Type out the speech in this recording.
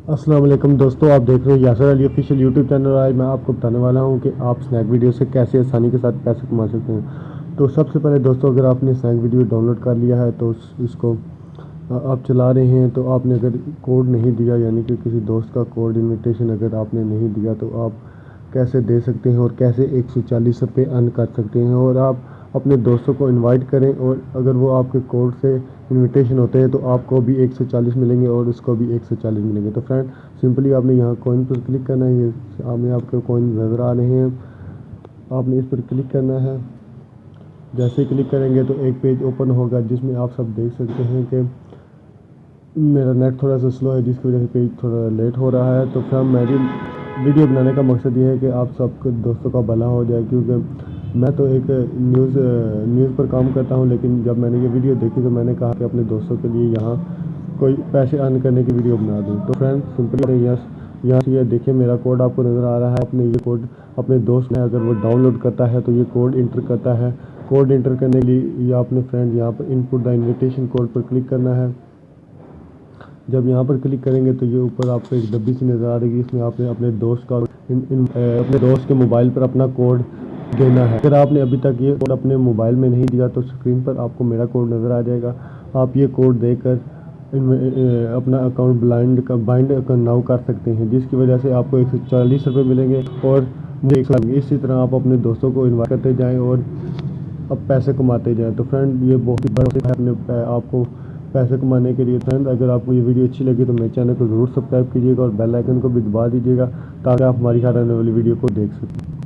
अस्सलाम वालेकुम दोस्तों, आप देख रहे हो Yasar Ali official YouTube channel. आज मैं आपको बताने वाला हूं कि आप स्नैक वीडियो से कैसे आसानी के साथ पैसे कमा सकते हैं। तो सबसे पहले दोस्तों, अगर आपने स्नैक वीडियो डाउनलोड कर लिया है तो इसको आप चला रहे हैं, तो आपने अगर कोड नहीं दिया, यानी कि किसी दोस्त का कोड इनविटेशन अगर आपने नहीं दिया, तो आप कैसे दे सकते हैं और कैसे 140 रुपये अर्न कर सकते हैं। और आप अपने दोस्तों को इनवाइट करें, और अगर वो आपके कोड से इनविटेशन होते हैं तो आपको भी 140 मिलेंगे और उसको भी 140 मिलेंगे। तो फ्रेंड, सिंपली आपने यहाँ कॉइन पर क्लिक करना है। ये सामने आपके कॉइन नज़र आ रहे हैं, आपने इस पर क्लिक करना है। जैसे ही क्लिक करेंगे तो एक पेज ओपन होगा जिसमें आप सब देख सकते हैं कि मेरा नेट थोड़ा सा स्लो है, जिसकी वजह से पेज थोड़ा लेट हो रहा है। तो फिर मेरी वीडियो बनाने का मकसद ये है कि आप सबके दोस्तों का भला हो जाए, क्योंकि मैं तो एक न्यूज़ पर काम करता हूँ, लेकिन जब मैंने ये वीडियो देखी तो मैंने कहा कि अपने दोस्तों के लिए यहाँ कोई पैसे अर्न करने की वीडियो बना दूँ। तो फ्रेंड, सिंपली यहाँ से ये देखिए, मेरा कोड आपको नज़र आ रहा है। अपने ये कोड अपने दोस्त ने अगर वो डाउनलोड करता है तो ये कोड इंटर करता है। कोड इंटर करने के लिए ये अपने फ्रेंड यहाँ पर इनपुट द इन्विटेशन कोड पर क्लिक करना है। जब यहाँ पर क्लिक करेंगे तो ये ऊपर आपको एक डब्बी सी नज़र आ रही है, इसमें आपने अपने दोस्त का अपने दोस्त के मोबाइल पर अपना कोड देना है। अगर आपने अभी तक ये कोड अपने मोबाइल में नहीं दिया तो स्क्रीन पर आपको मेरा कोड नज़र आ जाएगा। आप ये कोड देकर अपना अकाउंट बाइंड नाउ कर सकते हैं, जिसकी वजह से आपको 140 रुपये मिलेंगे और मुझे 100 मिलेंगे। इसी तरह आप अपने दोस्तों को इन्वाइट करते जाएँ और अब पैसे कमाते जाएँ। तो फ्रेंड, ये बहुत ही बड़ा है अपने आपको पैसे कमाने के लिए। फ्रेंड, अगर आपको ये वीडियो अच्छी लगी तो मेरे चैनल को ज़रूर सब्सक्राइब कीजिएगा और बेल आइकन को भी दबा दीजिएगा, ताकि आप हमारी हर आने वाली वीडियो को देख सकें।